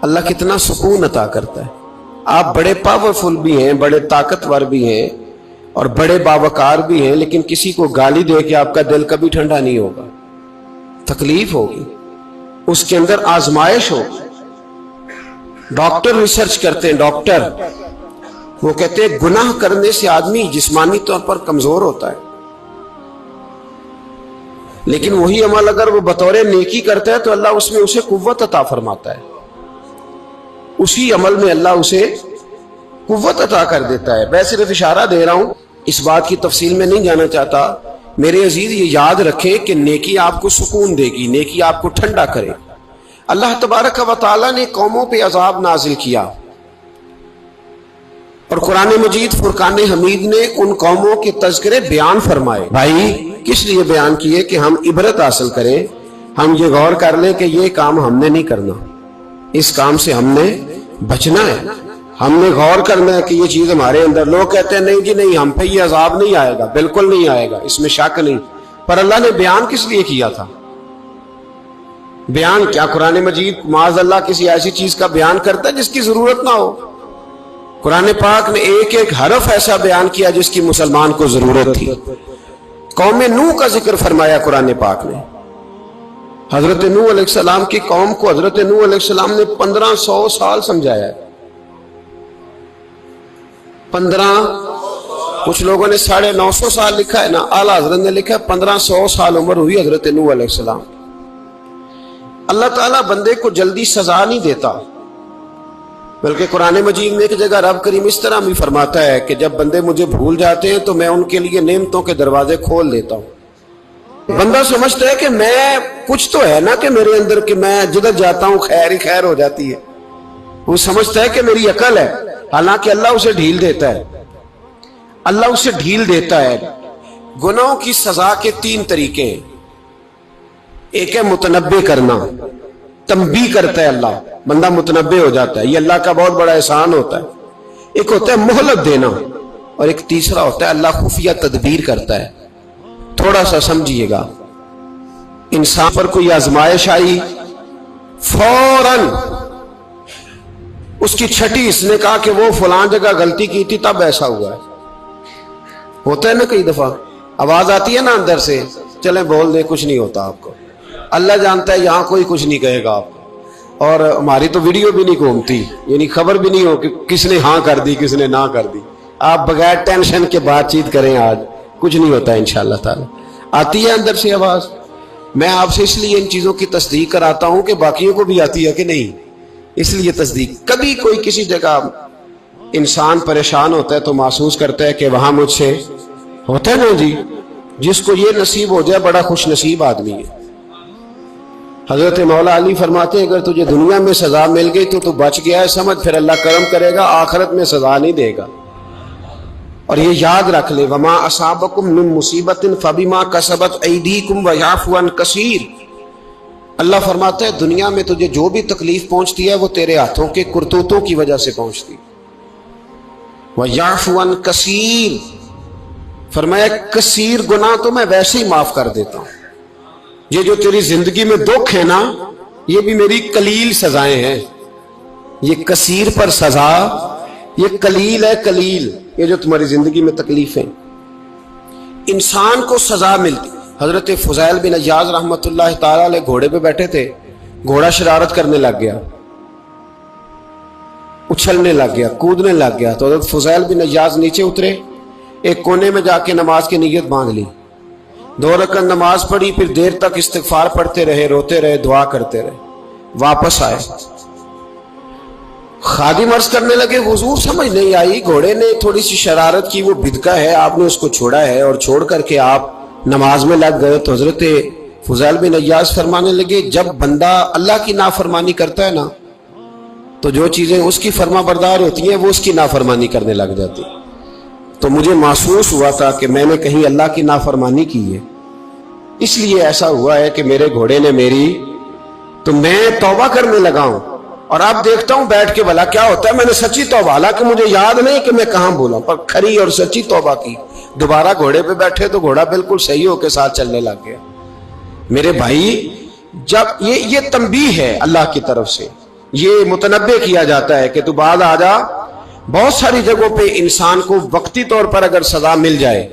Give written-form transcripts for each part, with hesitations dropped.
اللہ کتنا سکون عطا کرتا ہے. آپ بڑے پاورفل بھی ہیں، بڑے طاقتور بھی ہیں اور بڑے باوقار بھی ہیں، لیکن کسی کو گالی دے کے آپ کا دل کبھی ٹھنڈا نہیں ہوگا. تکلیف ہوگی، اس کے اندر آزمائش ہوگی. ڈاکٹر ریسرچ کرتے ہیں، ڈاکٹر وہ کہتے ہیں گناہ کرنے سے آدمی جسمانی طور پر کمزور ہوتا ہے، لیکن وہی عمل اگر وہ بطور نیکی کرتا ہے تو اللہ اس میں اسے قوت عطا فرماتا ہے. اسی عمل میں اللہ اسے قوت عطا کر دیتا ہے. میں صرف اشارہ دے رہا ہوں، اس بات کی تفصیل میں نہیں جانا چاہتا. میرے عزیز یہ یاد رکھیں کہ نیکی آپ کو سکون دے گی، نیکی آپ کو ٹھنڈا کرے. اللہ تبارک و تعالیٰ نے قوموں پہ عذاب نازل کیا اور قرآن مجید فرقان حمید نے ان قوموں کے تذکرے بیان فرمائے. بھائی کس لیے بیان کیے؟ کہ ہم عبرت حاصل کریں، ہم یہ غور کر لیں کہ یہ کام ہم نے نہیں کرنا، اس کام سے ہم نے بچنا ہے. ہم نے غور کرنا ہے کہ یہ چیز ہمارے اندر. لوگ کہتے ہیں نہیں جی نہیں، ہم پہ یہ عذاب نہیں آئے گا، بالکل نہیں آئے گا، اس میں شک نہیں. پر اللہ نے بیان کس لیے کیا تھا؟ بیان کیا قرآن مجید معاذ اللہ کسی ایسی چیز کا بیان کرتا ہے جس کی ضرورت نہ ہو؟ قرآن پاک نے ایک ایک حرف ایسا بیان کیا جس کی مسلمان کو ضرورت تھی. قوم نوح کا ذکر فرمایا قرآن پاک نے. حضرت نوح علیہ السلام کی قوم کو حضرت نوح علیہ السلام نے 1500 سال سمجھایا ہے. کچھ لوگوں نے 950 سال لکھا ہے نا، اعلیٰ حضرت نے لکھا ہے 1500 سال عمر ہوئی حضرت نوح علیہ السلام. اللہ تعالیٰ بندے کو جلدی سزا نہیں دیتا، بلکہ قرآن مجید میں ایک جگہ رب کریم اس طرح بھی فرماتا ہے کہ جب بندے مجھے بھول جاتے ہیں تو میں ان کے لیے نعمتوں کے دروازے کھول دیتا ہوں. بندہ سمجھتا ہے کہ میں کچھ تو ہے نا کہ میرے اندر کہ میں جدھر جاتا ہوں خیر ہی خیر ہو جاتی ہے. وہ سمجھتا ہے کہ میری عقل ہے، حالانکہ اللہ اسے ڈھیل دیتا ہے. اللہ اسے ڈھیل دیتا ہے. گناہوں کی سزا کے 3 طریقے ہیں. ایک ہے متنبع کرنا، تنبیہ کرتا ہے اللہ، بندہ متنبع ہو جاتا ہے، یہ اللہ کا بہت بڑا احسان ہوتا ہے. ایک ہوتا ہے مہلت دینا، اور ایک تیسرا ہوتا ہے اللہ خفیہ تدبیر کرتا ہے. تھوڑا سا سمجھیے گا، انسان پر کوئی آزمائش آئی، فوراً اس کی چھٹی اس نے کہا کہ وہ فلان جگہ غلطی کی تھی تب ایسا ہوا ہے. ہوتا ہے نا کئی دفعہ آواز آتی ہے نا اندر سے، چلیں بول دیں کچھ نہیں ہوتا آپ کو. اللہ جانتا ہے یہاں کوئی کچھ نہیں کہے گا آپ کو، اور ہماری تو ویڈیو بھی نہیں گھومتی، یعنی خبر بھی نہیں ہو کہ کس نے ہاں کر دی کس نے نہ کر دی. آپ بغیر ٹینشن کے بات چیت کریں، آج کچھ نہیں ہوتا انشاءاللہ تعالی. آتی ہے اندر سے آواز. میں آپ سے اس لیے ان چیزوں کی تصدیق کراتا ہوں کہ باقیوں کو بھی آتی ہے کہ نہیں، اس لیے تصدیق. کبھی کوئی کسی جگہ انسان پریشان ہوتا ہے تو محسوس کرتا ہے کہ وہاں مجھ سے ہوتا ہے نا جی، جس کو یہ نصیب ہو جائے بڑا خوش نصیب آدمی ہے. حضرت مولا علی فرماتے ہیں اگر تجھے دنیا میں سزا مل گئی تو بچ گیا ہے، سمجھ پھر اللہ کرم کرے گا، آخرت میں سزا نہیں دے گا. اور یہ یاد رکھ لے، وما اصابکم من مصیبت فبما کسبت ایدیکم ویعفو عن کثیر. اللہ فرماتا ہے دنیا میں تجھے جو بھی تکلیف پہنچتی ہے وہ تیرے ہاتھوں کے کرتوتوں کی وجہ سے پہنچتی. ویعفو عن کثیر، فرمایا کثیر گناہ تو میں ویسے ہی معاف کر دیتا ہوں. یہ جو تیری زندگی میں دکھ ہے نا، یہ بھی میری قلیل سزائیں ہیں. یہ کثیر پر سزا، یہ قلیل ہے قلیل. یہ جو تمہاری زندگی میں تکلیف ہیں، انسان کو سزا ملتی. حضرت فضیل بن عیاض رحمۃ اللہ تعالی علیہ گھوڑے پہ بیٹھے تھے، گھوڑا شرارت کرنے لگ گیا، اچھلنے لگ گیا، کودنے لگ گیا. تو حضرت فضیل بن عیاض نیچے اترے، ایک کونے میں جا کے نماز کی نیت باندھ لی، 2 رکعت نماز پڑھی، پھر دیر تک استغفار پڑھتے رہے، روتے رہے، دعا کرتے رہے. واپس آئے، خادم عرض کرنے لگے حضور سمجھ نہیں آئی، گھوڑے نے تھوڑی سی شرارت کی، وہ بدکا ہے، آپ نے اس کو چھوڑا ہے اور چھوڑ کر کے آپ نماز میں لگ گئے. تو حضرت فضیل بن عیاض فرمانے لگے جب بندہ اللہ کی نافرمانی کرتا ہے نا تو جو چیزیں اس کی فرما بردار ہوتی ہیں وہ اس کی نافرمانی کرنے لگ جاتی. تو مجھے محسوس ہوا تھا کہ میں نے کہیں اللہ کی نافرمانی کی ہے، اس لیے ایسا ہوا ہے کہ میرے گھوڑے نے میری، تو میں توبہ کرنے لگا ہوں. اور اب دیکھتا ہوں بیٹھ کے بھلا کیا ہوتا ہے. میں نے سچی توبہ، حالانکہ مجھے یاد نہیں کہ میں کہاں بولا، پر کھری اور سچی توبہ کی. دوبارہ گھوڑے پہ بیٹھے تو گھوڑا بالکل صحیح ہو کے ساتھ چلنے لگ گیا. میرے بھائی جب یہ تنبیہ ہے اللہ کی طرف سے، یہ متنبع کیا جاتا ہے کہ تو بعد آ جا. بہت ساری جگہوں پہ انسان کو وقتی طور پر اگر سزا مل جائے.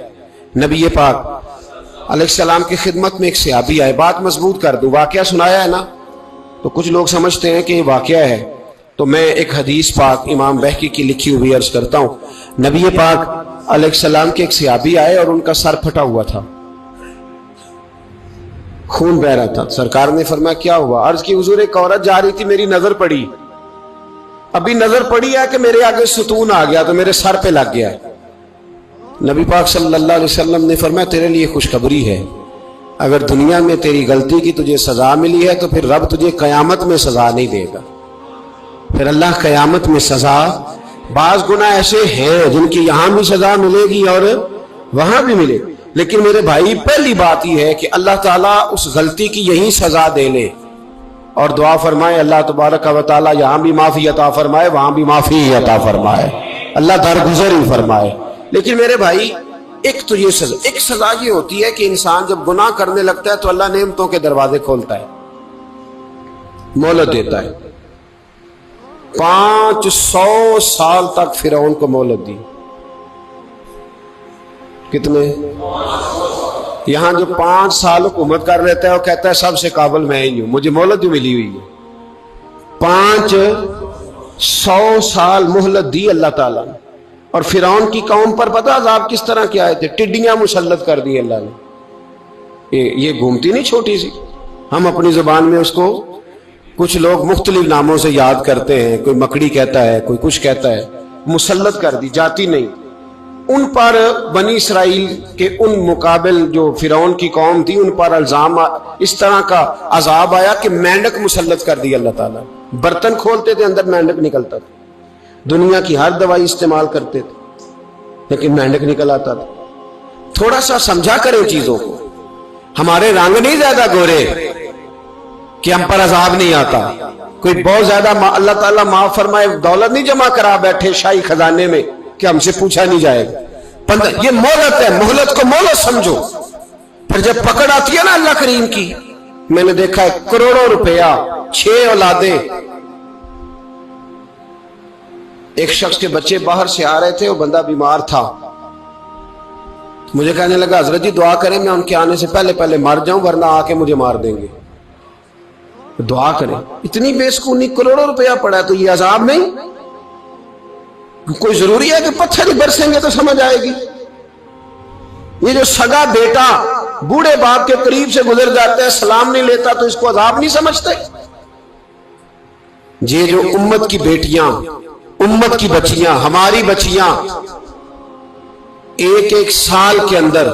نبی پاک علیہ السلام کی خدمت میں ایک صحابی آئے. بات مضبوط کر دوں, واقعہ سنایا ہے نا, تو کچھ لوگ سمجھتے ہیں کہ یہ واقعہ ہے, تو میں ایک حدیث پاک امام بہقی کی لکھی ہوئی عرض کرتا ہوں. نبی پاک علیہ السلام کے ایک صحابی آئے اور ان کا سر پھٹا ہوا تھا, خون بہ رہا تھا. سرکار نے فرمایا کیا ہوا؟ عرض کی حضور ایک عورت جا رہی تھی, میری نظر پڑی, ابھی نظر پڑی ہے کہ میرے آگے ستون آ گیا تو میرے سر پہ لگ گیا ہے. نبی پاک صلی اللہ علیہ وسلم نے فرمایا تیرے لیے خوشخبری ہے, اگر دنیا میں تیری غلطی کی تجھے سزا ملی ہے تو پھر رب تجھے قیامت میں سزا نہیں دے گا. پھر اللہ قیامت میں سزا, بعض گناہ ایسے ہیں جن کی یہاں بھی سزا ملے گی اور وہاں بھی ملے, لیکن میرے بھائی پہلی بات یہ ہے کہ اللہ تعالیٰ اس غلطی کی یہی سزا دے لے اور دعا فرمائے اللہ تبارک و تعالیٰ یہاں بھی معافی عطا فرمائے وہاں بھی معافی عطا فرمائے, اللہ درگزر ہی فرمائے. لیکن میرے بھائی ایک تو یہ سزا, ایک سزا یہ ہوتی ہے کہ انسان جب گناہ کرنے لگتا ہے تو اللہ نعمتوں کے دروازے کھولتا ہے, مہلت دیتا ہے. 500 سال تک فرعون کو مہلت دی. کتنے؟ یہاں جو 5 سال حکومت کر لیتا ہے وہ کہتا ہے سب سے قابل میں ہی ہوں, مجھے مہلت بھی ملی ہوئی ہے. 500 سال مہلت دی اللہ تعالیٰ نے. اور فرعون کی قوم پر پتہ عذاب کس طرح کے آئے تھے؟ ٹڈیاں مسلط کر دی اللہ نے. یہ گھومتی نہیں چھوٹی سی, ہم اپنی زبان میں اس کو کچھ لوگ مختلف ناموں سے یاد کرتے ہیں, کوئی مکڑی کہتا ہے, کوئی کچھ کہتا ہے. مسلط کر دی, جاتی نہیں. ان پر بنی اسرائیل کے ان مقابل جو فرعون کی قوم تھی ان پر الزام اس طرح کا عذاب آیا کہ مینڈک مسلط کر دی اللہ تعالیٰ. برتن کھولتے تھے اندر مینڈک نکلتا تھا, دنیا کی ہر دوائی استعمال کرتے تھے لیکن مینڈک نکل آتا تھا. تھوڑا سا سمجھا کریں چیزوں کو. ہمارے رنگ نہیں زیادہ گورے کہ ہم پر عذاب نہیں آتا. کوئی بہت زیادہ اللہ تعالیٰ معاف فرمائے دولت نہیں جمع کرا بیٹھے شاہی خزانے میں کہ ہم سے پوچھا نہیں جائے گا. یہ مہلت ہے, مہلت کو مہلت سمجھو. پھر جب پکڑ آتی ہے نا اللہ کریم کی, میں نے دیکھا ہے کروڑوں روپیہ 6 اولادیں. ایک شخص کے بچے باہر سے آ رہے تھے, وہ بندہ بیمار تھا. مجھے کہنے لگا حضرت جی دعا کریں میں ان کے آنے سے پہلے مر جاؤں ورنہ آ کے مجھے مار دیں گے. دعا کریں. اتنی بے سکونی, کروڑوں روپیہ پڑا ہے تو یہ عذاب نہیں؟ کوئی ضروری ہے کہ پتھر ہی برسیں گے تو سمجھ آئے گی؟ یہ جو سگا بیٹا بوڑھے باپ کے قریب سے گزر جاتا ہے سلام نہیں لیتا تو اس کو عذاب نہیں سمجھتے؟ یہ جو امت کی بیٹیاں, امت کی بچیاں, ہماری بچیاں ایک سال کے اندر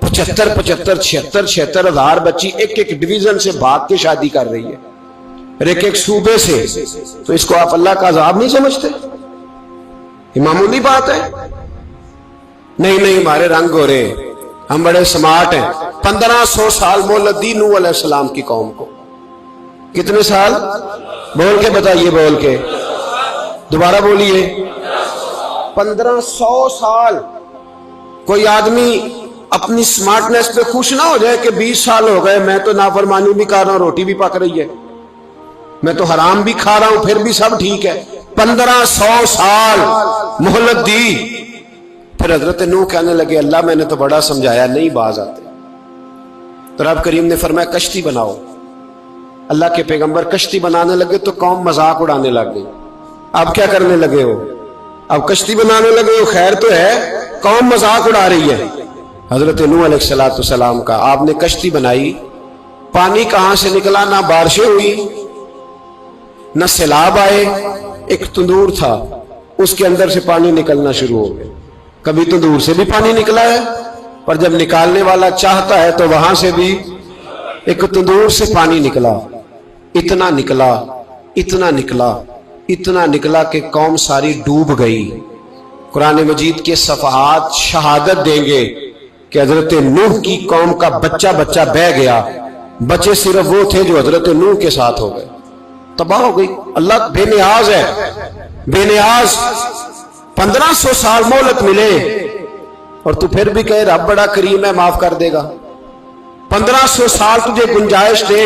75,000 ہزار بچی ایک ڈویژن سے بھاگ کے شادی کر رہی ہے, ایک صوبے سے. تو اس کو آپ اللہ کا عذاب نہیں سمجھتے؟ یہ معمولی بات ہے. نہیں ہمارے رنگ ہو رہے, ہم بڑے سمارٹ ہیں. 1500 سال مہلت دی نوح علیہ السلام کی قوم کو. کتنے سال؟ بول کے بتائیے, بول کے دوبارہ بولیے. 1500 سال. کوئی آدمی اپنی سمارٹنس پہ خوش نہ ہو جائے کہ 20 سال ہو گئے میں تو نافرمانی بھی کر رہا ہوں, روٹی بھی پک رہی ہے, میں تو حرام بھی کھا رہا ہوں, پھر بھی سب ٹھیک ہے. 1500 سال مہلت دی. پھر حضرت نوح کہنے لگے اللہ میں نے تو بڑا سمجھایا, نہیں باز آتے. تو رب کریم نے فرمایا کشتی بناؤ. اللہ کے پیغمبر کشتی بنانے لگے تو قوم مذاق اڑانے لگ گئی. اب کیا کرنے لگے ہو؟ اب کشتی بنانے لگے ہو, خیر تو ہے, قوم مذاق اڑا رہی ہے. حضرت نوح علیہ السلام کا آپ نے کشتی بنائی, پانی کہاں سے نکلا؟ نہ بارشیں ہوئی نہ سیلاب آئے. ایک تندور تھا, اس کے اندر سے پانی نکلنا شروع ہو گیا. کبھی تندور سے بھی پانی نکلا ہے, پر جب نکالنے والا چاہتا ہے تو وہاں سے بھی ایک تندور سے پانی نکلا. اتنا نکلا, اتنا نکلا, اتنا نکلا کہ قوم ساری ڈوب گئی. قرآن مجید کے صفحات شہادت دیں گے کہ حضرت نوح کی قوم کا بچہ بہ گیا. بچے صرف وہ تھے جو حضرت نوح کے ساتھ ہو گئے, تباہ ہو گئی. اللہ بے نیاز ہے, بے نیاز. 1500 سال مہلت ملے اور تو پھر بھی کہے رب بڑا کریم ہے معاف کر دے گا. 1500 سال تجھے گنجائش دے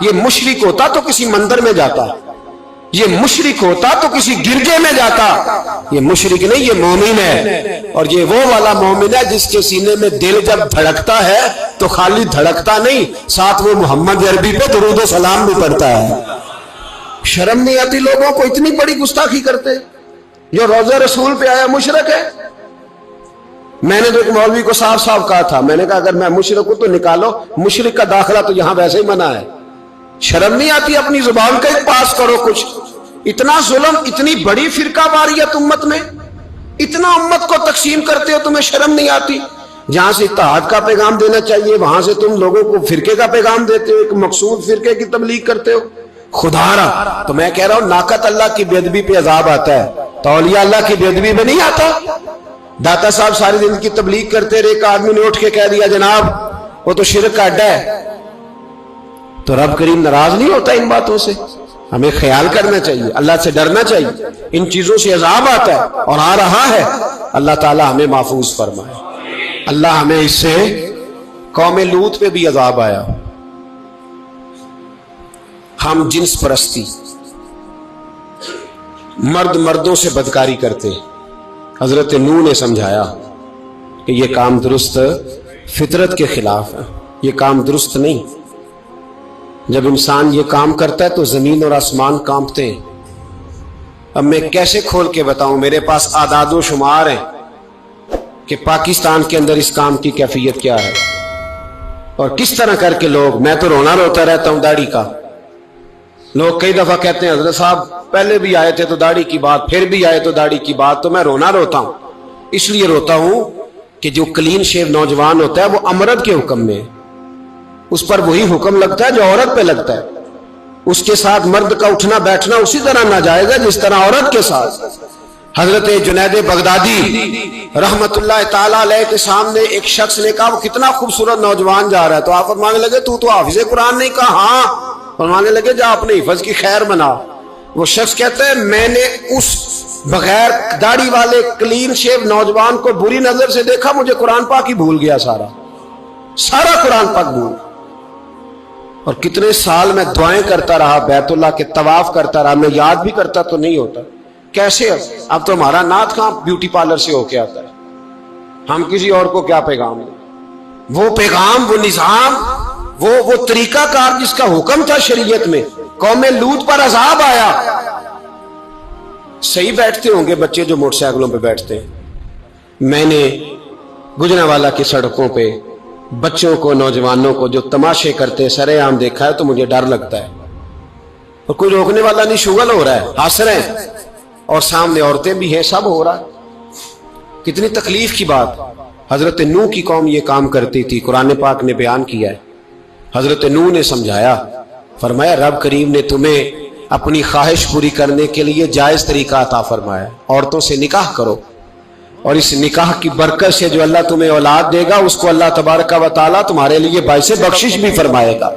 یہ مشرک ہوتا تو کسی مندر میں جاتا، یہ مشرک ہوتا تو کسی گرجے میں جاتا، یہ مشرک نہیں، یہ مومن ہے، اور یہ وہ والا مومن ہے جس کے سینے میں دل جب دھڑکتا ہے تو خالی دھڑکتا نہیں، ساتھ وہ محمد عربی پہ درود و سلام بھی پڑھتا ہے۔ شرم نہیں آتی لوگوں کو؟ اتنی بڑی گستاخی کرتے، جو روضہ رسول پہ آیا مشرک ہے۔ میں نے تو ایک مولوی کو صاف صاف کہا تھا، میں نے کہا اگر میں مشرک ہوں تو نکالو، مشرک کا داخلہ تو یہاں ویسے ہی منع ہے۔ شرم نہیں آتی؟ اپنی زبان کا ایک پاس کرو کچھ۔ اتنا ظلم، اتنی بڑی فرقہ واریت امت میں، اتنا امت کو تقسیم کرتے ہو، تمہیں شرم نہیں آتی؟ جہاں سے اتحاد کا پیغام دینا چاہیے وہاں سے تم لوگوں کو فرقے کا پیغام دیتے ہو، ایک مقصود فرقے کی تبلیغ کرتے ہو۔ خدا را، تو میں کہہ رہا ہوں ناقت اللہ کی بے ادبی پہ عذاب آتا ہے، تو اولیاء اللہ کی بے ادبی پہ نہیں آتا۔ داتا صاحب سارے دن کی تبلیغ کرتے رہے، ایک آدمی نے اٹھ کے کہہ دیا جناب وہ تو شرک کا اڈا ہے، تو رب کریم ناراض نہیں ہوتا ان باتوں سے؟ ہمیں خیال کرنا چاہیے، اللہ سے ڈرنا چاہیے، ان چیزوں سے عذاب آتا ہے اور آ رہا ہے، اللہ تعالی ہمیں محفوظ فرمائے۔ اللہ ہمیں اس سے، قوم لوط پہ بھی عذاب آیا، ہم جنس پرستی، مرد مردوں سے بدکاری کرتے، حضرت نوح نے سمجھایا کہ یہ کام درست فطرت کے خلاف ہے، یہ کام درست نہیں۔ جب انسان یہ کام کرتا ہے تو زمین اور آسمان کانپتے ہیں۔ اب میں کیسے کھول کے بتاؤں، میرے پاس اعداد و شمار ہیں کہ پاکستان کے اندر اس کام کی کیفیت کیا ہے اور کس طرح کر کے لوگ، میں تو رونا روتا رہتا ہوں داڑھی کا۔ لوگ کئی دفعہ کہتے ہیں حضرت صاحب پہلے بھی آئے تھے تو داڑھی کی بات، پھر بھی آئے تو داڑھی کی بات، تو میں رونا روتا ہوں۔ اس لیے روتا ہوں کہ جو کلین شیو نوجوان ہوتا ہے وہ امرد کے حکم میں ہے، اس پر وہی حکم لگتا ہے جو عورت پہ لگتا ہے، اس کے ساتھ مرد کا اٹھنا بیٹھنا اسی طرح ناجائز ہے جس طرح عورت کے ساتھ۔ حضرت جنید بغدادی رحمت اللہ تعالی علیہ کے سامنے ایک شخص نے کہا وہ کتنا خوبصورت نوجوان جا رہا ہے، تو آپ فرمانے لگے تو حافظ قرآن نہیں؟ کہا ہاں۔ فرمانے لگے جا اپنے حفظ کی خیر بنا۔ وہ شخص کہتا ہے میں نے اس بغیر داڑھی والے کلین شیو نوجوان کو بری نظر سے دیکھا، مجھے قرآن پاک ہی بھول گیا، سارا قرآن پاک بھول۔ اور کتنے سال میں دعائیں کرتا رہا، بیت اللہ کے طواف کرتا رہا، میں یاد بھی کرتا تو نہیں ہوتا۔ کیسے؟ اب تو ہمارا نعت کہاں بیوٹی پارلر سے ہو کے آتا ہے، ہم کسی اور کو کیا پیغام دیں؟ وہ پیغام، وہ نظام، وہ طریقہ کار جس کا حکم تھا شریعت میں، قوم لوط پر عذاب آیا۔ صحیح بیٹھتے ہوں گے بچے جو موٹر سائیکلوں پہ بیٹھتے ہیں، میں نے گجرانوالہ کی سڑکوں پہ بچوں کو، نوجوانوں کو جو تماشے کرتے سرے عام دیکھا ہے تو مجھے ڈر لگتا ہے، اور کوئی روکنے والا نہیں، شغل ہو رہا ہے، ہنس رہے ہیں، اور سامنے عورتیں بھی ہیں، سب ہو رہا ہے۔ کتنی تکلیف کی بات۔ حضرت نوح کی قوم یہ کام کرتی تھی، قرآن پاک نے بیان کیا ہے۔ حضرت نوح نے سمجھایا، فرمایا رب کریم نے تمہیں اپنی خواہش پوری کرنے کے لیے جائز طریقہ عطا فرمایا، عورتوں سے نکاح کرو، اور اس نکاح کی برکت سے جو اللہ تمہیں اولاد دے گا اس کو اللہ تبارک و تعالیٰ تمہارے لیے باعث بخشش بھی فرمائے گا۔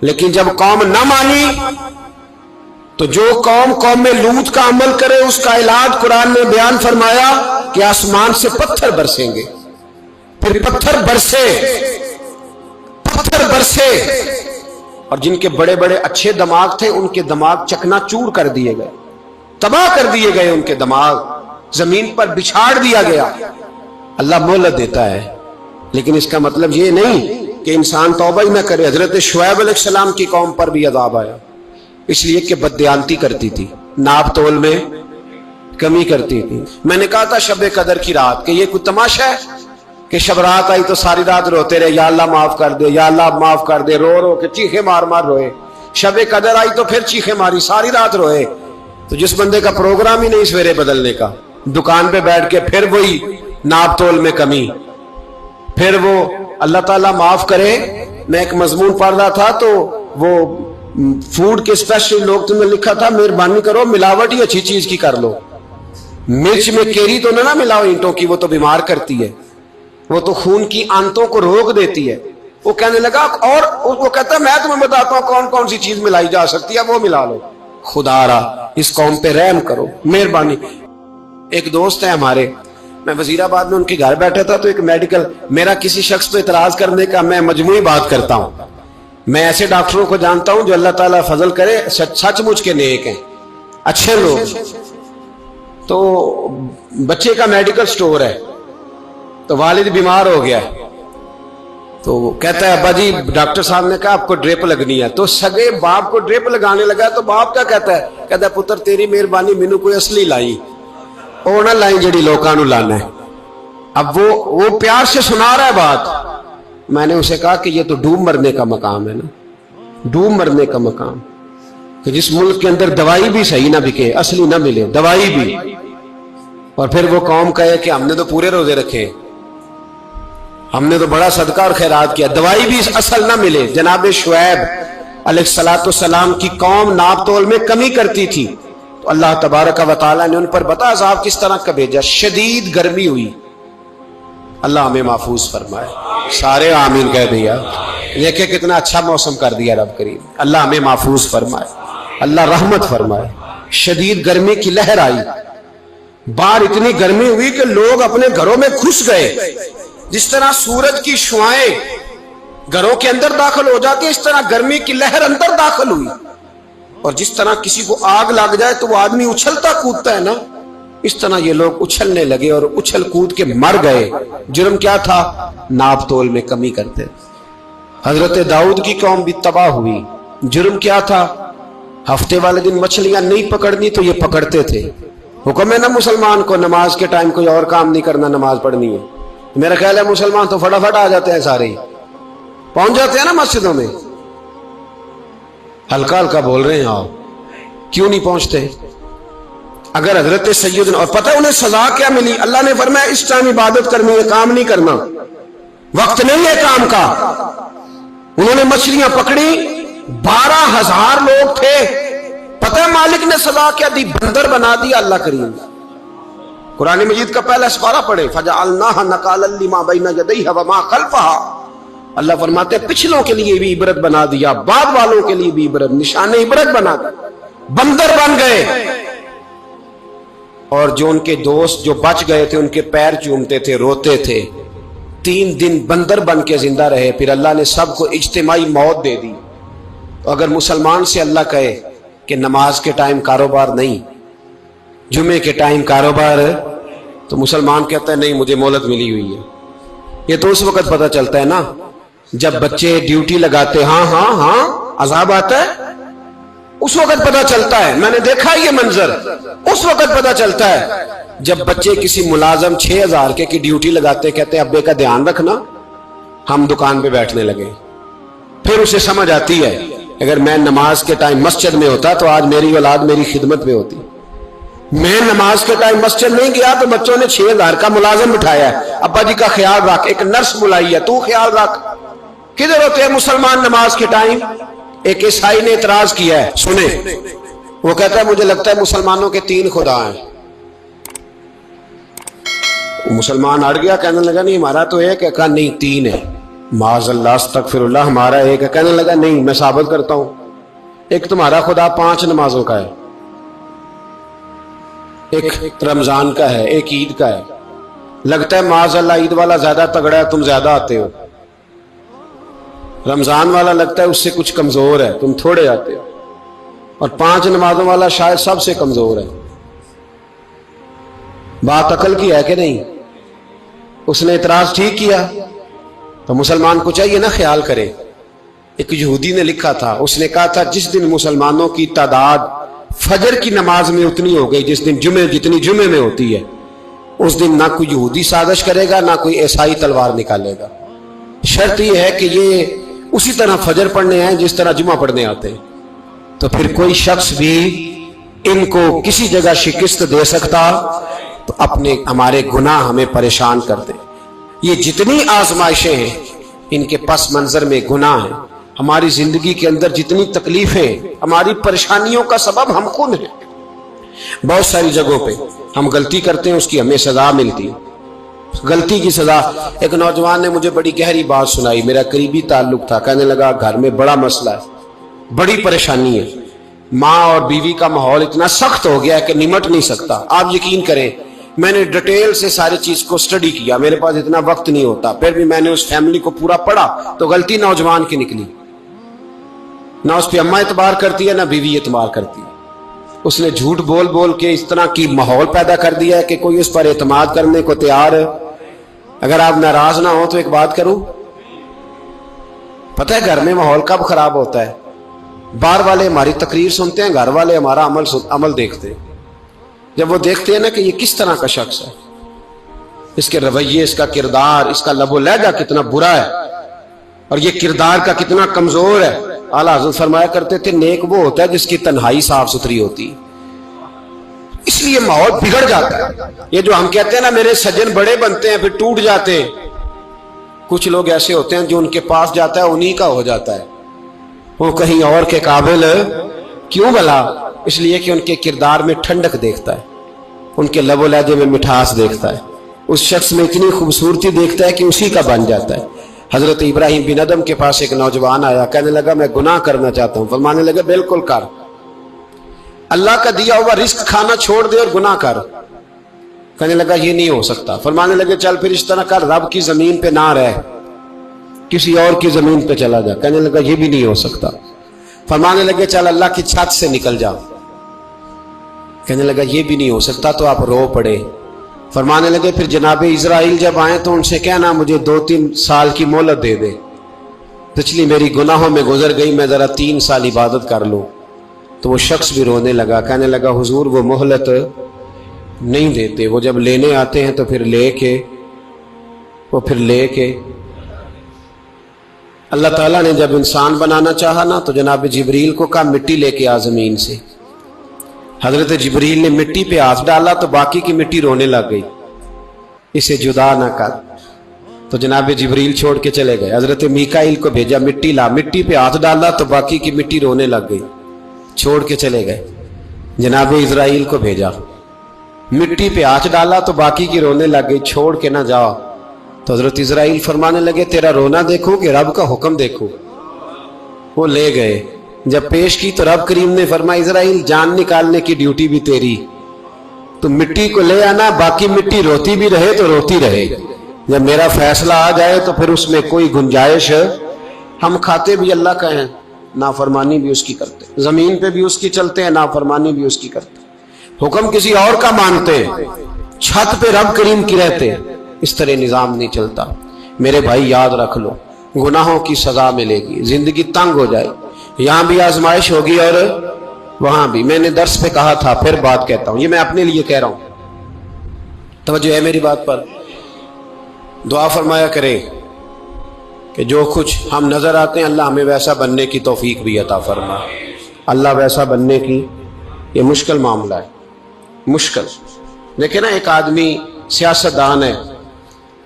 لیکن جب قوم نہ مانی تو جو قوم لوط کا عمل کرے اس کا علاج قرآن نے بیان فرمایا کہ آسمان سے پتھر برسیں گے، پھر پتھر برسے، اور جن کے بڑے بڑے اچھے دماغ تھے ان کے دماغ چکنا چور کر دیے گئے، تباہ کر دیے گئے، ان کے دماغ زمین پر بچھاڑ دیا گیا۔ اللہ مہلت دیتا ہے، لیکن اس کا مطلب یہ نہیں کہ انسان توبہ ہی نہ کرے۔ حضرت شعیب علیہ السلام کی قوم پر بھی عذاب آیا، اس لیے کہ بددیانتی کرتی تھی، ناپ تول میں کمی کرتی تھی۔ میں نے کہا تھا شب قدر کی رات کہ یہ کوئی تماشا ہے کہ شب رات آئی تو ساری رات روتے رہے، یا اللہ معاف کر دے، یا اللہ معاف کر دے، رو رو کے چیخے مار مار روئے۔ شب قدر آئی تو پھر چیخے ماری، ساری رات روئے۔ تو جس بندے کا پروگرام ہی نہیں سویرے بدلنے کا، دکان پہ بیٹھ کے پھر وہی ناپ تول میں کمی، پھر وہ اللہ تعالیٰ معاف کرے۔ میں ایک مضمون پڑھ رہا تھا تو وہ فوڈ کے اسپیشل لوگ تم نے لکھا تھا مہربانی کرو ملاوٹ ہی اچھی چیز کی کر لو، مرچ میں کیری تو نہ ملاؤ اینٹوں کی، وہ تو بیمار کرتی ہے، وہ تو خون کی آنتوں کو روک دیتی ہے۔ وہ کہنے لگا، اور وہ کہتا ہے میں تمہیں بتاتا ہوں کون کون سی چیز ملائی جا سکتی ہے، وہ ملا لو۔ خدا را اس قوم پہ رحم کرو، مہربانی۔ ایک دوست ہے ہمارے، میں وزیر آباد میں ان کے گھر بیٹھا تھا تو ایک میڈیکل، میرا کسی شخص پہ اعتراض کرنے کا میں مجموعی بات کرتا ہوں، میں ایسے ڈاکٹروں کو جانتا ہوں جو اللہ تعالیٰ فضل کرے سچ مچ کے نیک ہیں، اچھے لوگ. تو بچے کا میڈیکل سٹور ہے، تو والد بیمار ہو گیا، تو کہتا ہے ابا جی ڈاکٹر صاحب نے کہا آپ کو ڈرپ لگنی ہے. تو سگے باپ کو ڈرپ لگانے لگا تو باپ کیا کہتا ہے پتر تیری مہربانی مینوں کوئی اصلی لائی، وہ نہ لائی جڑی لوکاں نوں لانا ہے. اب وہ پیار سے سنا رہا ہے بات. میں نے اسے کہا کہ یہ تو ڈوب مرنے کا مقام ہے نا، ڈوب مرنے کا مقام، کہ جس ملک کے اندر دوائی بھی صحیح نہ بکے، اصلی نہ ملے دوائی بھی، اور پھر وہ قوم کہے کہ ہم نے تو پورے روزے رکھے، ہم نے تو بڑا صدقہ اور خیرات کیا، دوائی بھی اصل نہ ملے. جناب شعیب علیہ السلام کی قوم ناپ تول میں کمی کرتی تھی، تو اللہ تبارک و تعالیٰ نے ان پر بتا عذاب کس طرح کا بھیجا. شدید گرمی ہوئی، اللہ ہمیں محفوظ فرمائے. سارے آمین کہہ دیا. دیکھیں کتنا اچھا موسم کر دیا رب کریم. اللہ ہمیں محفوظ فرمائے، اللہ رحمت فرمائے. شدید گرمی کی لہر آئی، باہر اتنی گرمی ہوئی کہ لوگ اپنے گھروں میں گھس گئے. جس طرح سورج کی شعائیں گھروں کے اندر داخل ہو جاتی ہے، اس طرح گرمی کی لہر اندر داخل ہوئی. اور جس طرح کسی کو آگ لگ جائے تو وہ آدمی اچھلتا کودتا ہے نا، اس طرح یہ لوگ اچھلنے لگے اور اچھل کود کے مر گئے. جرم کیا تھا؟ ناپ تول میں کمی کرتے. حضرت داؤد کی قوم بھی تباہ ہوئی. جرم کیا تھا؟ ہفتے والے دن مچھلیاں نہیں پکڑنی تو یہ پکڑتے تھے. حکم ہے نا مسلمان کو نماز کے ٹائم کوئی اور کام نہیں کرنا، نماز پڑھنی ہے. میرا خیال ہے مسلمان تو فٹافٹ آ جاتے ہیں، سارے پہنچ جاتے ہیں نا مسجدوں میں. ہلکا ہلکا بول رہے ہیں آپ، کیوں نہیں پہنچتے؟ اگر حضرت سیدنا، اور پتہ انہیں سزا کیا ملی؟ اللہ نے فرمایا اس ٹائم عبادت کرنی ہے، کام نہیں کرنا، وقت نہیں ہے کام کا. انہوں نے مچھلیاں پکڑی، 12,000 لوگ تھے. پتہ ہے مالک نے سزا کیا دی؟ بندر بنا دیا اللہ کریم. قرآن مجید کا پہلا سپارہ پڑھے، فَجَعَلْنَاهَا نَكَالًا لِمَا بَيْنَ يَدَيْهَا وَمَا خَلْفَهَا. اللہ فرماتے ہیں پچھلوں کے لیے بھی عبرت بنا دیا، بعد والوں کے لیے بھی عبرت، نشان عبرت بنا دیا. بندر بن گئے. اور جو ان کے دوست جو بچ گئے تھے ان کے پیر چومتے تھے، روتے تھے. 3 دن بندر بن کے زندہ رہے. پھر اللہ نے سب کو اجتماعی موت دے دی. اگر مسلمان سے اللہ کہے کہ نماز کے ٹائم کاروبار نہیں، جمعے کے ٹائم کاروبار، تو مسلمان کہتا ہے نہیں مجھے مہلت ملی ہوئی ہے. یہ تو اس وقت پتہ چلتا ہے نا جب بچے ڈیوٹی لگاتے، ہاں عذاب آتا ہے، اس وقت پتہ چلتا ہے. میں نے دیکھا یہ منظر، اس وقت پتہ چلتا ہے جب بچے کسی ملازم 6,000 کی ڈیوٹی لگاتے، کہتے ہیں ابے کا دھیان رکھنا، ہم دکان پہ بیٹھنے لگے. پھر اسے سمجھ آتی ہے اگر میں نماز کے ٹائم مسجد میں ہوتا تو آج میری اولاد میری خدمت میں ہوتی. میں نماز کے ٹائم مسجد نہیں گیا تو بچوں نے 6,000 کا ملازم بٹھایا ہے، ابا جی کا خیال رکھ، ایک نرس بلائی ہے تو خیال رکھ. کدھر ہوتے ہیں مسلمان نماز کے ٹائم؟ ایک عیسائی نے اعتراض کیا ہے، سنیں، وہ کہتا ہے مجھے لگتا ہے مسلمانوں کے 3 خدا ہیں. مسلمان اڑ گیا، کہنے لگا نہیں ہمارا تو ایک ہے. کہا نہیں 3 ہے. معاذ اللہ استغفر اللہ، ہمارا ایک ہے. کہنے لگا نہیں میں ثابت کرتا ہوں، ایک تمہارا خدا 5 نمازوں کا ہے، ایک رمضان کا ہے، ایک عید کا ہے. لگتا ہے معاذ اللہ عید والا زیادہ تگڑا ہے، تم زیادہ آتے ہو. رمضان والا لگتا ہے اس سے کچھ کمزور ہے، تم تھوڑے آتے ہو. اور 5 نمازوں والا شاید سب سے کمزور ہے. بات عقل کی ہے کہ نہیں؟ اس نے اعتراض ٹھیک کیا. تو مسلمان کو چاہیے نا خیال کرے. ایک یہودی نے لکھا تھا، اس نے کہا تھا جس دن مسلمانوں کی تعداد فجر کی نماز میں اتنی ہو گئی جس دن جتنی جمعے میں ہوتی ہے، اس دن نہ کوئی یہودی سازش کرے گا نہ کوئی عیسائی تلوار نکالے گا. شرط یہ ہے کہ یہ اسی طرح فجر پڑھنے ہیں جس طرح جمعہ پڑھنے آتے ہیں. تو پھر کوئی شخص بھی ان کو کسی جگہ شکست دے سکتا تو ہمارے گناہ ہمیں پریشان کر دیں. یہ جتنی آزمائشیں ہیں ان کے پس منظر میں گناہ ہیں. ہماری زندگی کے اندر جتنی تکلیفیں، ہماری پریشانیوں کا سبب ہم خود ہیں. بہت ساری جگہوں پہ ہم غلطی کرتے ہیں، اس کی ہمیں سزا ملتی ہے. غلطی کی سزا. ایک نوجوان نے مجھے بڑی گہری بات سنائی، میرا قریبی تعلق تھا. کہنے لگا گھر میں بڑا مسئلہ ہے، بڑی پریشانی ہے، ماں اور بیوی کا ماحول اتنا سخت ہو گیا ہے کہ نمٹ نہیں سکتا. آپ یقین کریں میں نے ڈیٹیل سے ساری چیز کو سٹڈی کیا، میرے پاس اتنا وقت نہیں ہوتا، پھر بھی میں نے اس فیملی کو پورا پڑھا تو غلطی نوجوان کی نکلی. نہ اس پہ اماں اعتبار کرتی ہے نہ بیوی اعتبار کرتی ہے. اس نے جھوٹ بول بول کے اس طرح کی ماحول پیدا کر دیا ہے کہ کوئی اس پر اعتماد کرنے کو تیار ہے. اگر آپ ناراض نہ ہو تو ایک بات کروں, پتہ ہے گھر میں ماحول کب خراب ہوتا ہے؟ باہر والے ہماری تقریر سنتے ہیں, گھر والے ہمارا عمل دیکھتے ہیں. جب وہ دیکھتے ہیں نا کہ یہ کس طرح کا شخص ہے, اس کے رویے, اس کا کردار, اس کا لب و لہجہ کتنا برا ہے اور یہ کردار کا کتنا کمزور ہے. اعلیٰ حضرت فرمایا کرتے تھے نیک وہ ہوتا ہے جس کی تنہائی صاف ستھری ہوتی, اس لیے ماحول بگڑ جاتا ہے. یہ جو ہم کہتے ہیں نا میرے سجن بڑے بنتے ہیں پھر ٹوٹ جاتے ہیں, کچھ لوگ ایسے ہوتے ہیں جو ان کے پاس جاتا ہے انہی کا ہو جاتا ہے. وہ کہیں اور کے قابل کیوں بھلا؟ اس لیے کہ ان کے کردار میں ٹھنڈک دیکھتا ہے, ان کے لب و لہجے میں مٹھاس دیکھتا ہے, اس شخص میں اتنی خوبصورتی دیکھتا ہے کہ اسی کا بن جاتا ہے. حضرت ابراہیم بن ادم کے پاس ایک نوجوان آیا, کہنے لگا میں گناہ کرنا چاہتا ہوں. فرمانے لگا بالکل کر, اللہ کا دیا ہوا رزق کھانا چھوڑ دے اور گناہ کر. کہنے لگا یہ نہیں ہو سکتا. فرمانے لگے چل پھر اس طرح کر, رب کی زمین پہ نہ رہ, کسی اور کی زمین پہ چلا جا. کہنے لگا یہ بھی نہیں ہو سکتا. فرمانے لگے چل اللہ کی چھت سے نکل جا. کہنے لگا یہ بھی نہیں ہو سکتا. تو آپ رو پڑے. فرمانے لگے پھر جناب اسرائیل جب آئیں تو ان سے کہنا مجھے 2-3 سال کی مہلت دے دے, پچھلی میری گناہوں میں گزر گئی, میں ذرا 3 سال عبادت کر لوں. تو وہ شخص بھی رونے لگا, کہنے لگا حضور وہ مہلت نہیں دیتے, وہ جب لینے آتے ہیں تو پھر لے کے اللہ تعالیٰ نے جب انسان بنانا چاہا نا تو جناب جبریل کو کہا مٹی لے کے آ زمین سے. حضرت جبریل نے مٹی پہ ہاتھ ڈالا تو باقی کی مٹی رونے لگ گئی, اسے جدا نہ کر. تو جناب جبریل چھوڑ کے چلے گئے. حضرت میکائیل کو بھیجا مٹی لا, مٹی پہ ہاتھ ڈالا تو باقی کی مٹی رونے لگ گئی, چھوڑ کے چلے گئے. جناب اسرائیل کو بھیجا, مٹی پہ ہاتھ ڈالا تو باقی کی رونے لگ گئی, چھوڑ کے نہ جاؤ. تو حضرت اسرائیل فرمانے لگے تیرا رونا دیکھو کہ رب کا حکم دیکھو. وہ لے گئے, جب پیش کی تو رب کریم نے فرمایا اسرائیل جان نکالنے کی ڈیوٹی بھی تیری, تو مٹی کو لے آنا, باقی مٹی روتی بھی رہے تو روتی رہے. جب میرا فیصلہ آ جائے تو پھر اس میں کوئی گنجائش, ہم کھاتے بھی اللہ کا ہیں, نافرمانی بھی اس کی کرتے, زمین پہ بھی اس کی چلتے ہیں, نافرمانی بھی اس کی کرتے, حکم کسی اور کا مانتے, چھت پہ رب کریم کی رہتے. اس طرح نظام نہیں چلتا. میرے بھائی یاد رکھ لو, گناہوں کی سزا ملے گی, زندگی تنگ ہو جائے, یہاں بھی آزمائش ہوگی اور وہاں بھی. میں نے درس پہ کہا تھا, پھر بات کہتا ہوں, یہ میں اپنے لیے کہہ رہا ہوں, توجہ ہے میری بات پر. دعا فرمایا کرے کہ جو کچھ ہم نظر آتے ہیں اللہ ہمیں ویسا بننے کی توفیق بھی عطا فرما. اللہ ویسا بننے کی یہ مشکل معاملہ ہے, مشکل. دیکھیں نا ایک آدمی سیاستدان ہے,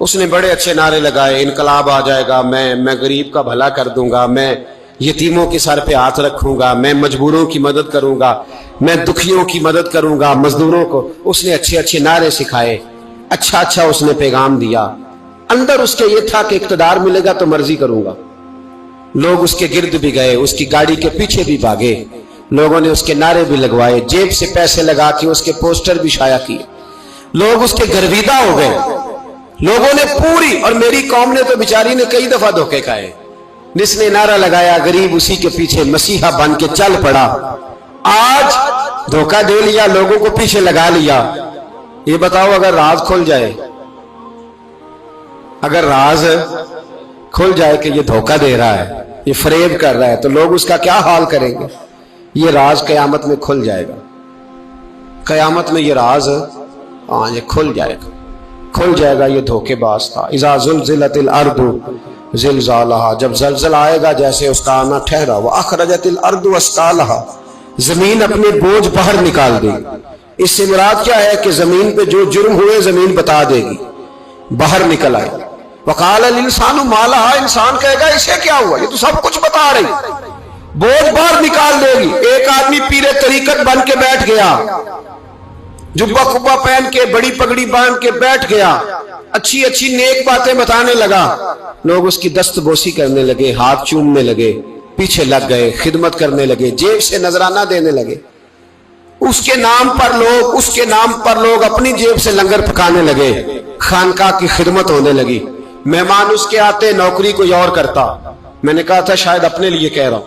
اس نے بڑے اچھے نعرے لگائے, انقلاب آ جائے گا, میں غریب کا بھلا کر دوں گا, میں یتیموں کے سر پہ ہاتھ رکھوں گا, میں مجبوروں کی مدد کروں گا, میں دکھیوں کی مدد کروں گا, مزدوروں کو. اس نے اچھے اچھے نعرے سکھائے, اچھا اس نے پیغام دیا. اندر اس کے یہ تھا کہ اقتدار ملے گا تو مرضی کروں گا. لوگ اس کے گرد بھی گئے, اس کی گاڑی کے پیچھے بھی بھاگے, لوگوں نے اس کے نعرے بھی لگوائے, جیب سے پیسے لگا کے اس کے پوسٹر بھی شائع کیے. لوگ اس کے گرویدہ ہو گئے. لوگوں نے پوری, اور میری قوم نے تو بیچاری نے کئی دفعہ دھوکے کھائے, جس نے نعرہ لگایا غریب اسی کے پیچھے مسیحا بن کے چل پڑا. آج دھوکہ دے لیا, لوگوں کو پیچھے لگا لیا. یہ بتاؤ اگر راز کھل جائے, اگر راز کھل جائے کہ یہ دھوکہ دے رہا ہے, یہ فریب کر رہا ہے, تو لوگ اس کا کیا حال کریں گے؟ یہ راز قیامت میں کھل جائے گا. قیامت میں یہ راز یہ کھل جائے گا. یہ دھوکے باز تھا. اذا زلزلت الارض زلزالها, جب زلزلہ آئے گا جیسے اس کا آنا ٹھہرا. واخرجت الارض اثقالها, زمین اپنے بوجھ باہر نکال دے گی. اس سے مراد کیا ہے کہ زمین پہ جو جرم ہوئے زمین بتا دے گی, باہر نکل آئے. وقال الانسان ما لها, انسان کہے گا اسے کیا ہوا, یہ تو سب کچھ بتا رہی. بوجھ باہر نکال دے گی. ایک آدمی پیر طریقت بن کے بیٹھ گیا, جبہ کبا پہن کے, بڑی پگڑی باندھ کے بیٹھ گیا, اچھی نیک باتیں بتانے لگا. لوگ اس کی دست بوسی کرنے لگے, ہاتھ چومنے لگے, پیچھے لگ گئے, خدمت کرنے لگے, جیب سے نذرانہ دینے لگے. اس کے نام پر لوگ اپنی جیب سے لنگر پکانے لگے, خانقاہ کی خدمت ہونے لگی. مہمان اس کے آتے, نوکری کوئی اور کرتا. میں نے کہا تھا شاید اپنے لیے کہہ رہا ہوں,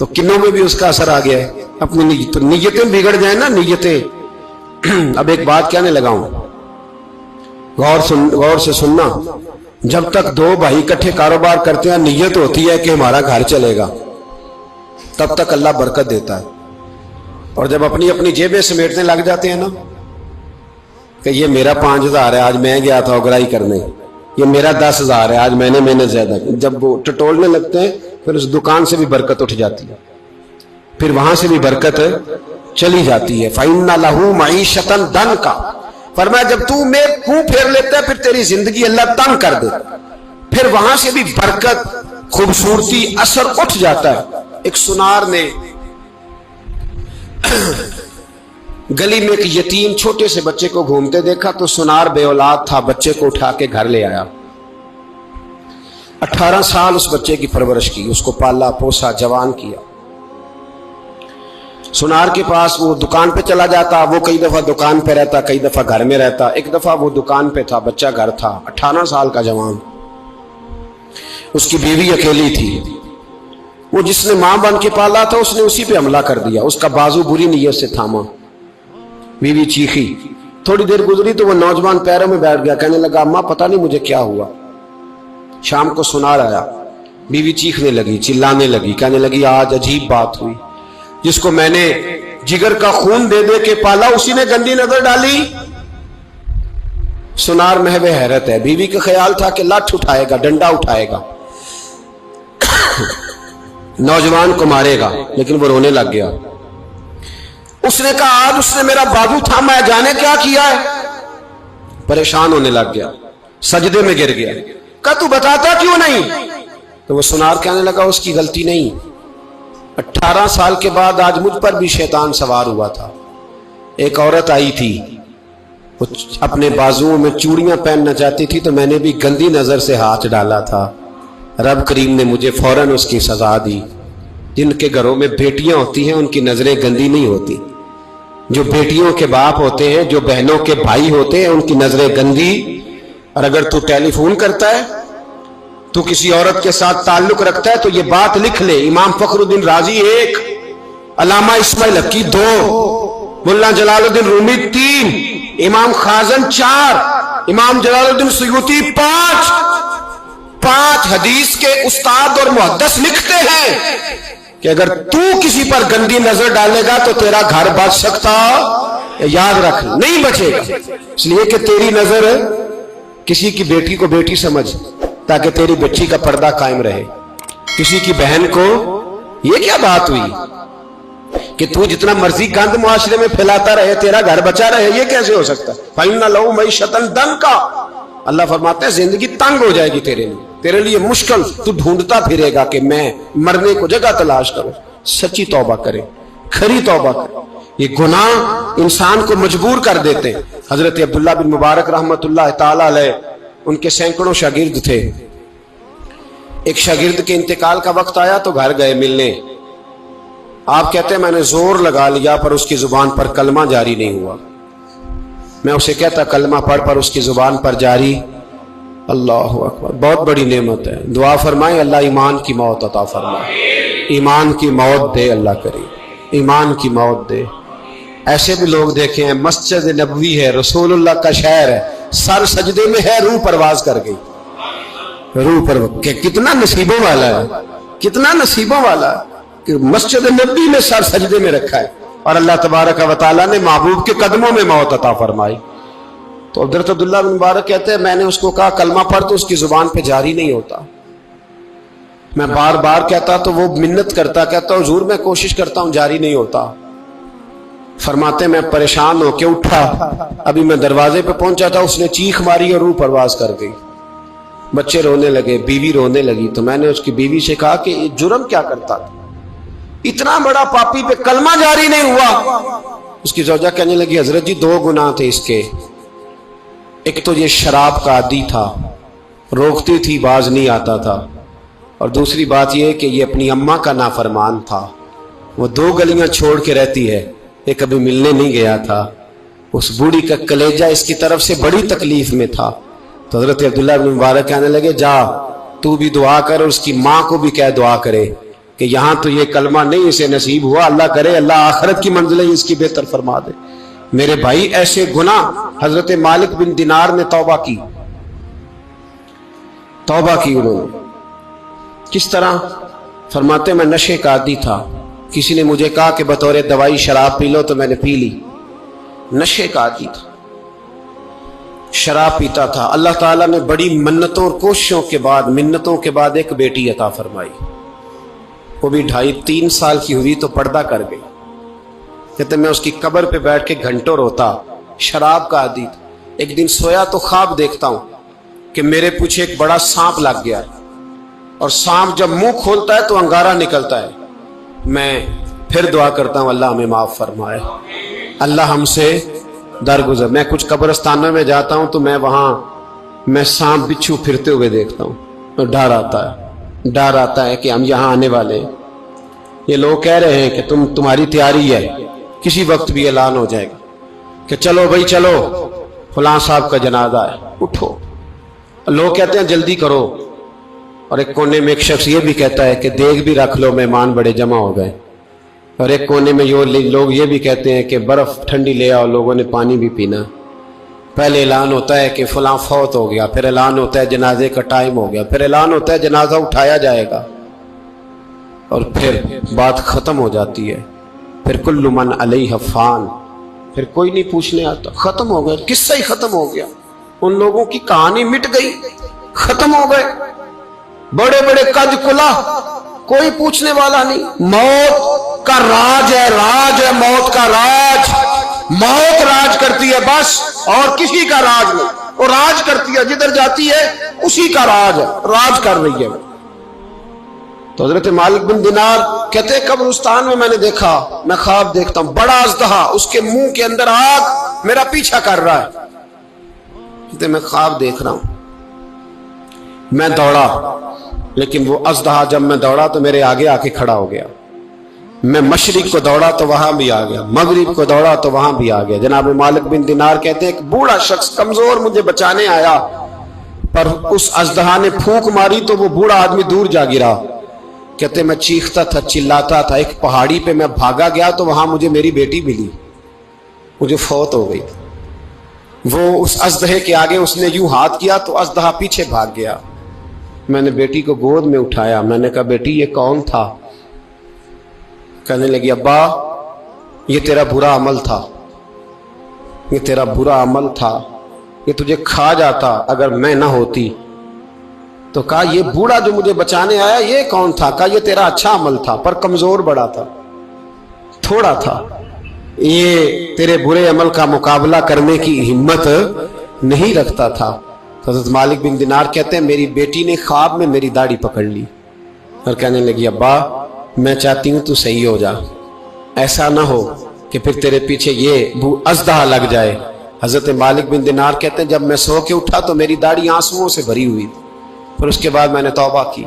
تو کنوں میں بھی اس کا اثر آ گیا ہے. اپنی نیتیں بگڑ جائیں نا, نیتیں. اب ایک بات کہنے لگا ہوں, غور سے سننا. جب تک دو بھائی اکٹھے کاروبار کرتے ہیں, نیت ہوتی ہے کہ ہمارا گھر چلے گا, تب تک اللہ برکت دیتا ہے. اور جب اپنی اپنی جیبیں سمیٹنے لگ جاتے ہیں نا کہ یہ میرا 5,000 ہے, آج میں گیا تھا اگرائی کرنے, یہ میرا 10,000 ہے, آج میں نے محنت زیادہ کی, جب وہ ٹٹولنے لگتے ہیں پھر اس دکان سے بھی برکت اٹھ جاتی ہے, پھر وہاں سے بھی برکت چلی جاتی ہے. فَإِنَّ لَهُ مَعِيشَةً ضَنْكَ, فرمایا جب تو میں منہ پھیر لیتا ہے پھر تیری زندگی اللہ تنگ کر دے, پھر وہاں سے بھی برکت, خوبصورتی, اثر اٹھ جاتا ہے. ایک سنار نے گلی میں ایک یتیم چھوٹے سے بچے کو گھومتے دیکھا تو سنار بے اولاد تھا, بچے کو اٹھا کے گھر لے آیا. 18 سال اس بچے کی پرورش کی, اس کو پالا پوسا, جوان کیا. سنار کے پاس وہ دکان پہ چلا جاتا, وہ کئی دفعہ دکان پہ رہتا, کئی دفعہ گھر میں رہتا. ایک دفعہ وہ دکان پہ تھا, بچہ گھر تھا, 18 سال کا جوان. اس کی بیوی اکیلی تھی. وہ جس نے ماں بن کے پالا تھا اس نے اسی پہ حملہ کر دیا, اس کا بازو بری نیت سے تھاما. بیوی چیخی, تھوڑی دیر گزری تو وہ نوجوان پیروں میں بیٹھ گیا, کہنے لگا اماں پتہ نہیں مجھے کیا ہوا. شام کو سنار آیا, بیوی چیخنے لگی, چلانے لگی, کہنے لگی آج عجیب بات ہوئی, جس کو میں نے جگر کا خون دے دے کے پالا اسی نے گندی نظر ڈالی. سنار محو حیرت ہے. بیوی کا خیال تھا کہ لٹھ اٹھائے گا, ڈنڈا اٹھائے گا, نوجوان کو مارے گا, لیکن وہ رونے لگ گیا. اس نے کہا آج اس نے میرا بازو تھاما ہے, جانے کیا کیا ہے. پریشان ہونے لگ گیا, سجدے میں گر گیا. کہا تو بتاتا کیوں نہیں؟ تو وہ سنار کہنے لگا اس کی غلطی نہیں, 18 سال کے بعد آج مجھ پر بھی شیطان سوار ہوا تھا. ایک عورت آئی تھی, وہ اپنے بازوؤں میں چوڑیاں پہننا چاہتی تھی تو میں نے بھی گندی نظر سے ہاتھ ڈالا تھا. رب کریم نے مجھے فوراً اس کی سزا دی. جن کے گھروں میں بیٹیاں ہوتی ہیں ان کی نظریں گندی نہیں ہوتی. جو بیٹیوں کے باپ ہوتے ہیں, جو بہنوں کے بھائی ہوتے ہیں, ان کی نظریں گندی. اور اگر تو ٹیلی فون کرتا ہے, تو کسی عورت کے ساتھ تعلق رکھتا ہے, تو یہ بات لکھ لے, امام فخر الدین رازی 1, علامہ اسماعیل حقی 2, ملا جلال الدین رومی 3, امام خازن 4, امام جلال الدین سیوطی 5 حدیث کے استاد اور محدث لکھتے ہیں کہ اگر تو کسی پر گندی نظر ڈالے گا تو تیرا گھر بچ سکتا, یاد رکھ نہیں بچے گا. اس لیے کہ تیری نظر کسی کی بیٹی کو بیٹی سمجھ, تاکہ تیری بچی کا پردہ قائم رہے. کسی کی بہن کو, یہ کیا بات ہوئی کہ تو جتنا مرضی گند معاشرے میں پھیلاتا رہے تیرا گھر بچا رہے, یہ کیسے ہو سکتا ہے؟ فَإِنَّ لَهُ مَعِيشَةً ضَنْكَ, اللہ فرماتے ہیں زندگی تنگ ہو جائے گی تیرے لیے مشکل, تو ڈھونڈتا پھرے گا کہ میں مرنے کو جگہ تلاش کروں. سچی توبہ کرے, کھری توبہ کرے. یہ گناہ انسان کو مجبور کر دیتے ہیں. حضرت عبداللہ بن مبارک رحمت اللہ تعالی علیہ, ان کے سینکڑوں شاگرد تھے. ایک شاگرد کے انتقال کا وقت آیا تو گھر گئے ملنے. آپ کہتے ہیں میں نے زور لگا لیا پر اس کی زبان پر کلمہ جاری نہیں ہوا. میں اسے کہتا کلمہ پڑھ پر اس کی زبان پر جاری. اللہ اکبر, بہت بڑی نعمت ہے. دعا فرمائیں اللہ ایمان کی موت عطا فرمائے, ایمان کی موت دے اللہ کریم, ایمان کی موت دے. ایسے بھی لوگ دیکھے ہیں, مسجد نبوی ہے, رسول اللہ کا شہر ہے, سر سجدے میں ہے, روح پرواز کر گئی. روح پر کتنا نصیبوں والا ہے, کتنا نصیبوں والا ہے کہ مسجد نبوی میں سر سجدے میں رکھا ہے, اور اللہ تبارک و تعالیٰ نے محبوب کے قدموں میں موت عطا فرمائی. تو حضرت عبداللہ بن مبارک کہتے ہیں میں نے اس کو کہا کلمہ پڑھ, تو اس کی زبان پہ جاری نہیں ہوتا. میں بار بار کہتا تو وہ منت کرتا, کہتا حضور میں کوشش کرتا ہوں جاری نہیں ہوتا. فرماتے میں پریشان ہو کے اٹھا, ابھی میں دروازے پہ پہنچا تھا, اس نے چیخ ماری اور روح پرواز کر گئی. بچے رونے لگے, بیوی رونے لگی. تو میں نے اس کی بیوی سے کہا کہ یہ جرم کیا کرتا تھا, اتنا بڑا پاپی پہ کلمہ جاری نہیں ہوا. اس کی زوجہ کہنے لگی حضرت جی 2 گناہ تھے اس کے. ایک تو یہ شراب کا عادی تھا, روکتی تھی باز نہیں آتا تھا, اور دوسری بات یہ کہ یہ اپنی اماں کا نافرمان تھا. وہ 2 گلیاں چھوڑ کے رہتی ہے, یہ کبھی ملنے نہیں گیا تھا. اس بوڑھی کا کلیجہ اس کی طرف سے بڑی تکلیف میں تھا. تو حضرت عبداللہ بن مبارک کہنے لگے جا تو بھی دعا کر, اور اس کی ماں کو بھی کہہ دعا کرے. کہ یہاں تو یہ کلمہ نہیں اسے نصیب ہوا، اللہ کرے اللہ آخرت کی منزلیں اس کی بہتر فرما دے۔ میرے بھائی ایسے گناہ حضرت مالک بن دینار نے توبہ کی انہوں نے۔ کس طرح؟ فرماتے میں نشے کا عادی تھا، کسی نے مجھے کہا کہ بطور دوائی شراب پی لو تو میں نے پی لی۔ نشے کا عادی تھا، شراب پیتا تھا۔ اللہ تعالیٰ نے بڑی منتوں اور کوششوں کے بعد، منتوں کے بعد ایک بیٹی عطا فرمائی، وہ بھی 2.5-3 سال کی ہوئی تو پردہ کر گئی۔ کہتے میں اس کی قبر پہ بیٹھ کے گھنٹوں روتا، شراب کا عادی تھا۔ ایک دن سویا تو خواب دیکھتا ہوں کہ میرے پیچھے ایک بڑا سانپ لگ گیا، اور سانپ جب منہ کھولتا ہے تو انگارہ نکلتا ہے۔ میں پھر دعا کرتا ہوں اللہ ہمیں معاف فرمائے، اللہ ہم سے درگزر۔ میں کچھ قبرستانوں میں جاتا ہوں تو میں سانپ بچھو پھرتے ہوئے دیکھتا ہوں، اور ڈر آتا ہے کہ ہم یہاں آنے والے ہیں۔ یہ لوگ کہہ رہے ہیں کہ تمہاری تیاری ہے، کسی وقت بھی اعلان ہو جائے گا کہ چلو بھائی چلو فلاں صاحب کا جنازہ ہے، اٹھو۔ لوگ کہتے ہیں جلدی کرو، اور ایک کونے میں ایک شخص یہ بھی کہتا ہے کہ دیگ بھی رکھ لو، مہمان بڑے جمع ہو گئے۔ اور ایک کونے میں لوگ یہ بھی کہتے ہیں کہ برف ٹھنڈی لے آؤ، لوگوں نے پانی بھی پینا۔ پہلے اعلان ہوتا ہے کہ فلاں فوت ہو گیا، پھر اعلان ہوتا ہے جنازے کا ٹائم ہو گیا، پھر اعلان ہوتا ہے جنازہ اٹھایا جائے گا، اور پھر بات ختم ہو جاتی ہے۔ پھر کل من علیہ فان، پھر کوئی نہیں پوچھنے آتا، ختم ہو گیا، قصہ ہی ختم ہو گیا۔ ان لوگوں کی کہانی مٹ گئی، ختم ہو گئے۔ بڑے بڑے قد کلا، کوئی پوچھنے والا نہیں۔ موت کا راج ہے، موت کا راج، موت راج کرتی ہے بس، اور کسی کا راج نہیں۔ وہ راج کرتی ہے، جدھر جاتی ہے اسی کا راج ہے، راج کر رہی ہے۔ تو حضرت مالک بن دینار کہتے ہیں قبرستان میں میں نے دیکھا، میں خواب دیکھتا ہوں بڑا اژدہا، اس کے منہ کے اندر آگ میرا پیچھا کر رہا ہے۔ کہتے میں خواب دیکھ رہا ہوں، میں دوڑا، لیکن وہ اژدہا جب میں دوڑا تو میرے آگے آ کے کھڑا ہو گیا۔ میں مشرق کو دوڑا تو وہاں بھی آ گیا، مغرب کو دوڑا تو وہاں بھی آ گیا۔ جناب مالک بن دینار کہتے ہیں ایک بوڑھا شخص کمزور مجھے بچانے آیا، پر اس اژدہا نے پھونک ماری تو وہ بوڑھا آدمی دور جا گرا۔ کہتے میں چیختا تھا، چلاتا تھا، ایک پہاڑی پہ میں بھاگا گیا تو وہاں مجھے میری بیٹی ملی، مجھے فوت ہو گئی۔ وہ اس اژدہے کے آگے اس نے یوں ہاتھ کیا تو اژدہا پیچھے بھاگ گیا۔ میں نے بیٹی کو گود میں اٹھایا، میں نے کہا بیٹی یہ کون تھا؟ کہنے لگی ابا یہ تیرا برا عمل تھا، یہ تیرا برا عمل تھا، یہ تجھے کھا جاتا اگر میں نہ ہوتی۔ تو کہا یہ بوڑھا جو مجھے بچانے آیا یہ کون تھا؟ کہا یہ تیرا اچھا عمل تھا، پر کمزور بڑا تھا، تھوڑا تھا، یہ تیرے برے عمل کا مقابلہ کرنے کی ہمت نہیں رکھتا تھا۔ حضرت مالک بن دینار کہتے ہیں میری بیٹی نے خواب میں میری داڑھی پکڑ لی اور کہنے لگی ابا میں چاہتی ہوں تو صحیح ہو جا، ایسا نہ ہو کہ پھر تیرے پیچھے یہ اژدہا لگ جائے۔ حضرت مالک بن دینار کہتے ہیں جب میں سو کے اٹھا تو میری داڑھی آنسوؤں سے بھری ہوئی، پھر اس کے بعد میں نے توبہ کی،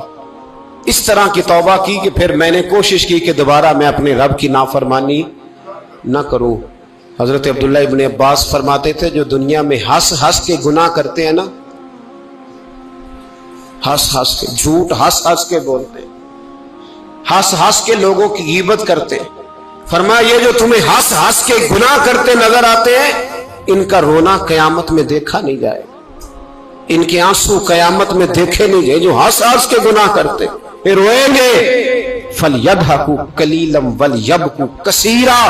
اس طرح کی توبہ کی کہ پھر میں نے کوشش کی کہ دوبارہ میں اپنے رب کی نافرمانی نہ کروں۔ حضرت عبداللہ ابن عباس فرماتے تھے جو دنیا میں ہنس ہنس کے گناہ کرتے ہیں نا، ہنس ہنس کے جھوٹ ہنس ہنس کے بولتے ہیں، ہنس ہنس کے لوگوں کی غیبت کرتے ہیں، فرمایا یہ جو تمہیں ہنس ہنس کے گناہ کرتے نظر آتے ہیں ان کا رونا قیامت میں دیکھا نہیں جائے، ان کے آنسو قیامت میں دیکھے نہیں جائے۔ جو ہنس ہنس کے گناہ کرتے یہ روئیں گے، فَلْيَضْحَكُوا قَلِيلًا وَلْيَبْكُوا كَثِيرًا۔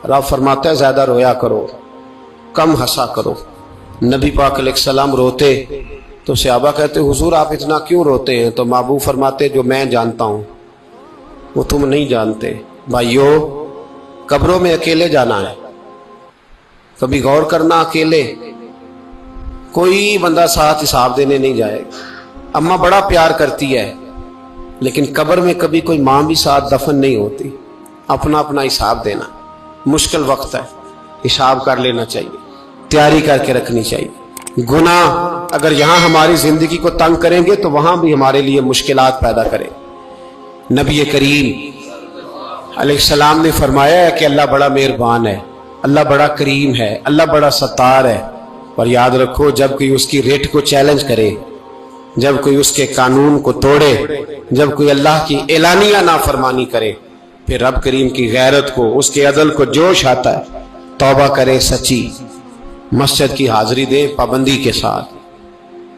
رب فرماتا ہے زیادہ رویا کرو، کم ہنسا کرو۔ نبی پاک علیہ السلام روتے تو صحابہ کہتے حضور آپ اتنا کیوں روتے ہیں؟ تو محبوب فرماتے جو میں جانتا ہوں وہ تم نہیں جانتے۔ بھائیو قبروں میں اکیلے جانا ہے، کبھی غور کرنا، اکیلے کوئی بندہ ساتھ حساب دینے نہیں جائے گا۔ اماں بڑا پیار کرتی ہے لیکن قبر میں کبھی کوئی ماں بھی ساتھ دفن نہیں ہوتی، اپنا اپنا حساب دینا مشکل وقت ہے، حساب کر لینا چاہیے، تیاری کر کے رکھنی چاہیے۔ گناہ اگر یہاں ہماری زندگی کو تنگ کریں گے تو وہاں بھی ہمارے لیے مشکلات پیدا کریں۔ نبی کریم علیہ السلام نے فرمایا ہے کہ اللہ بڑا مہربان ہے، اللہ بڑا کریم ہے، اللہ بڑا ستار ہے، اور یاد رکھو جب کوئی اس کی ریٹ کو چیلنج کرے جب کوئی اس کے قانون کو توڑے، جب کوئی اللہ کی اعلانیہ نافرمانی کرے، پھر رب کریم کی غیرت کو، اس کے عدل کو جوش آتا ہے، توبہ کرے سچی، مسجد کی حاضری دے پابندی کے ساتھ۔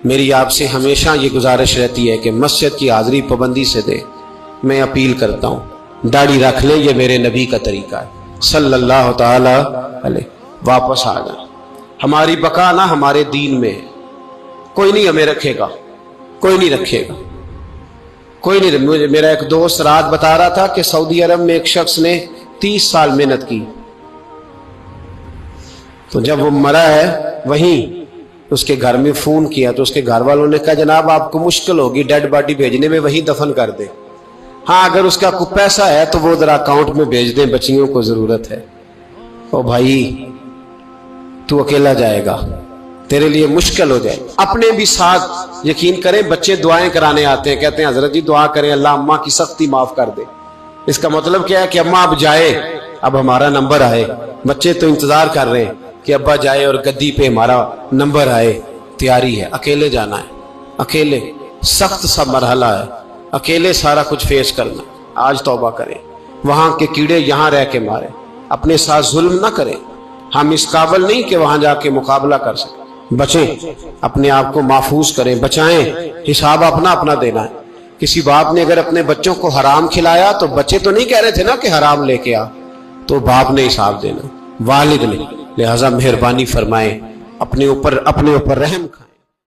میری آپ سے ہمیشہ یہ گزارش رہتی ہے کہ مسجد کی حاضری پابندی سے دے۔ میں اپیل کرتا ہوں، داڑھی رکھ لیں، یہ میرے نبی کا طریقہ ہے صلی اللہ تعالی علیہ۔ واپس آ جائیں، ہماری بقا نہ ہمارے دین میں ہے، کوئی نہیں ہمیں رکھے گا، کوئی نہیں رکھے گا، کوئی نہیں۔ میرا ایک دوست رات بتا رہا تھا کہ سعودی عرب میں ایک شخص نے 30 سال محنت کی، تو جب وہ مرا ہے وہیں اس کے گھر میں فون کیا تو اس کے گھر والوں نے کہا جناب آپ کو مشکل ہوگی ڈیڈ باڈی بھیجنے میں، وہیں دفن کر دیں۔ ہاں اگر اس کا کوئی پیسہ ہے تو وہ ذرا اکاؤنٹ میں بھیج دیں، بچیوں کو ضرورت ہے۔ او بھائی تو اکیلا جائے گا، تیرے لیے مشکل ہو جائے۔ اپنے بھی ساتھ یقین کریں، بچے دعائیں کرانے آتے ہیں، کہتے ہیں حضرت جی دعا کریں اللہ اماں کی سختی معاف کر دے۔ اس کا مطلب کیا ہے کہ اماں اب جائے، اب ہمارا نمبر آئے۔ بچے تو انتظار کر رہے ہیں کہ ابا جائے اور گدی پہ ہمارا نمبر آئے۔ تیاری ہے، اکیلے جانا ہے، اکیلے، سخت سا مرحلہ ہے، اکیلے سارا کچھ فیس کرنا۔ آج توبہ کریں، وہاں کے کیڑے یہاں رہ کے مارے، اپنے ساتھ ظلم نہ کریں۔ ہم اس قابل نہیں کہ وہاں جا کے مقابلہ کر سکیں۔ بچیں، اپنے آپ کو محفوظ کریں، بچائیں، حساب اپنا اپنا دینا ہے۔ کسی باپ نے اگر اپنے بچوں کو حرام کھلایا تو بچے تو نہیں کہہ رہے تھے نا کہ حرام لے کے آ، تو باپ نے حساب دینا، والد نے۔ لہذا مہربانی فرمائیں، اپنے اوپر رحم کھائیں۔